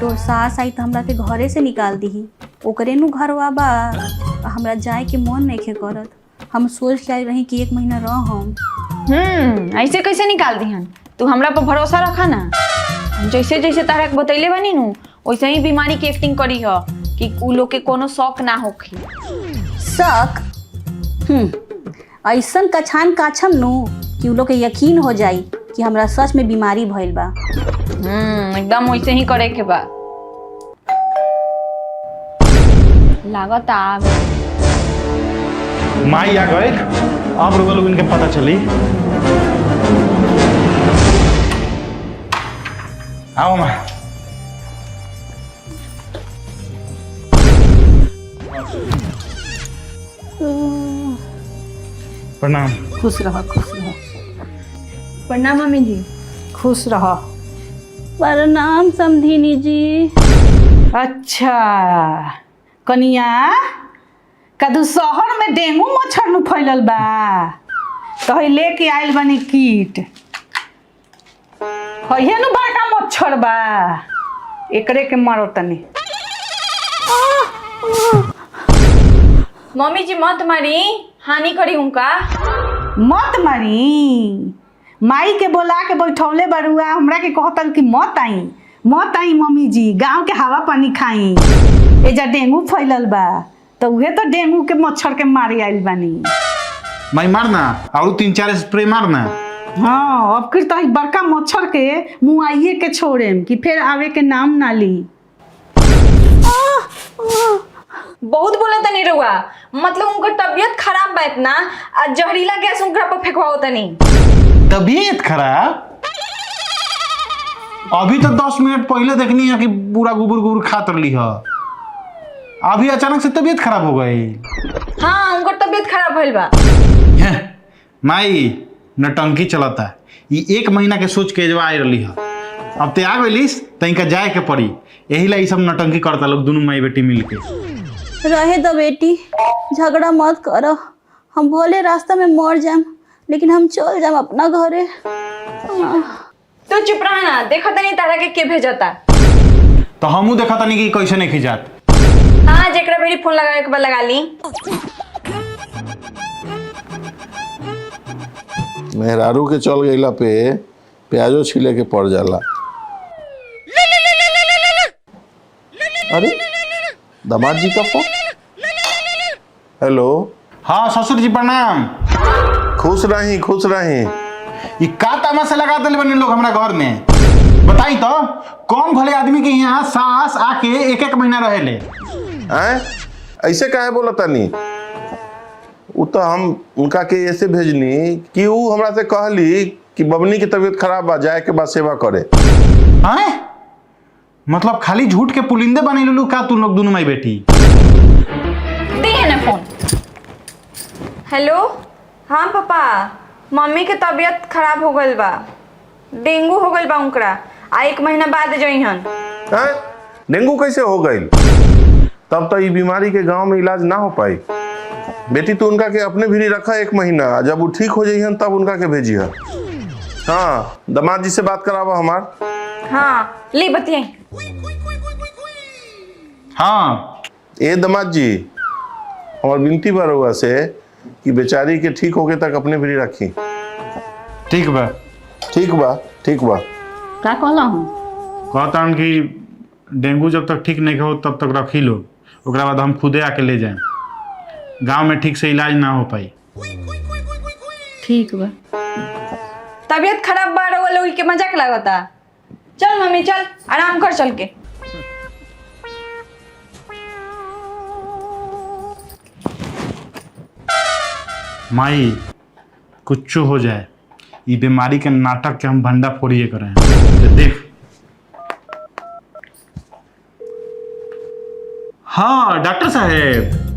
तो सास आई तो हमरा के घरे से निकाल दी। ओकरे नु घरवा बा, हमरा जाए के मन नहीं करत। हम सोच लाए रही कि 1 महीना रहम। ऐसे कैसे निकाल दीहन? तू हमरा पर भरोसा रखा ना। जैसे जैसे तारा के बतैले बनी नु वैसे ही बीमारी की एक्टिंग करी ह कि उ लोग के कोनो शौक ना होखे। शक? ऐसन कछान काछम नु कि उ लोग के यकीन हो जाई कि हमरा सच में बीमारी भइल बा। एकदम वैसे ही करे के बा। लागत आ माई आ गए, अब रुको लोग इनके पता चली। आओ माँ। प्रणाम। खुश रहो, खुश रहो। प्रणाम मम्मी जी। खुश रहो। प्रणाम समधिनी जी। अच्छा कनिया, कदू शहर में डेंगू मच्छर नु फैलल बा, तो लेके आइल बनी कीट। है नु बड़का मच्छर बा, एकरे के मारो तनी। मम्मी जी मत मारी, हानि करी उनका। मत मारी, माई के बोला के बैठौले बरुआ, हमरा के कहतल कि मत आई मम्मी जी, गांव के हवा पानी खाई। एजा डेंगू फैलल बा, तो उहे तो डेंगू के मच्छर के मारे आइल बानी। माई मारना और 3-4 स्प्रे मारना। हाँ, अब फिर तो बड़का मच्छर के मुँह आइए के छोड़ेम कि फिर आवे के नाम ना ली। बहुत बोला तनी रहुआ, मतलब उनका तबीयत खराब बा इतना, जहरीला गैस उनका पर फेंकवाओ तनी। तबीयत खराब? अभी तो 10 मिनट पहले देखनी है कि पूरा गुबुर खात रही है, अभी अचानक से तबीयत खराब हो गई। हाँ, उनका तबीयत खराब भइल बा। माई नटंकी चलता है, ये 1 महीना के सोच के जवा आई रही है, अब ते आ गइलिस त इनका जाए के पड़ी, यही ला सब नटंकी करता लोग दोनों माई बेटी मिलके। रहे दो बेटी, झगड़ा मत करो। हम भले रास्ता में मर जाम, लेकिन हम चल जाम अपना घरे। तो चुप रहा ना, देखा तनी तारा के भेजता। तो हमू देखा तनी कि कैसे नहीं खिजात। हाँ, जेकरा बेरी फोन लगावे के बाद लगा ली। मेहरारू के चल गईला पे प्याजो छिले के पड़ जाला। अरे दामाद जी का फोन। हेलो। हाँ ससुर जी प्रणाम। खुश रही खुश रही। ये का तमाशा लगा दिले बने लोग हमरा घर में, बताई तो कौन भले आदमी के यहाँ सास आके 1-1 महीना रहेले? ऐसे काहे बोला तनी? वो तो हम उनका के ऐसे भेजनी कि वो हमरा से कहली कि बबनी की तबीयत खराब बा, जाए के बाद सेवा करे। मतलब खाली झूठ के पुलिंदे बने लू का तू लोग दोनों माई बेटी? दे है ना फोन। हेलो। हाँ पापा, मम्मी के तबीयत खराब हो गई बा, डेंगू हो गई बा उनकरा, 1 महीना बाद जइहन। डेंगू कैसे हो गई? तब तो ये बीमारी के गांव में इलाज ना हो पाई। बेटी तू उनका के अपने भी रखा 1 महीना, जब वो ठीक हो जाइहन तब उनका के भेजिए। हाँ, दामाद जी से बात करावा हमार। हाँ ले बतियाई। हाँ ए दामाद जी, हमार विनती बा रउआ से कि बेचारी के ठीक होके तक अपने भी रखी। ठीक बा। ठीक बा, ठीक बा। का कहला हूँ? कहता हूँ कि डेंगू जब तक ठीक नहीं हो तब तक रखी लो, ओकरा बाद हम खुदे आके ले जाए, गांव में ठीक से इलाज ना हो पाई। ठीक बा। तबीयत खराब बा रउआ लोग के मजाक लागता। चल मम्मी चल, आराम कर चल के। माई कुछ हो जाए, ये बीमारी के नाटक के हम भंडा फोड़िए करें। तो देख। हाँ डॉक्टर साहब,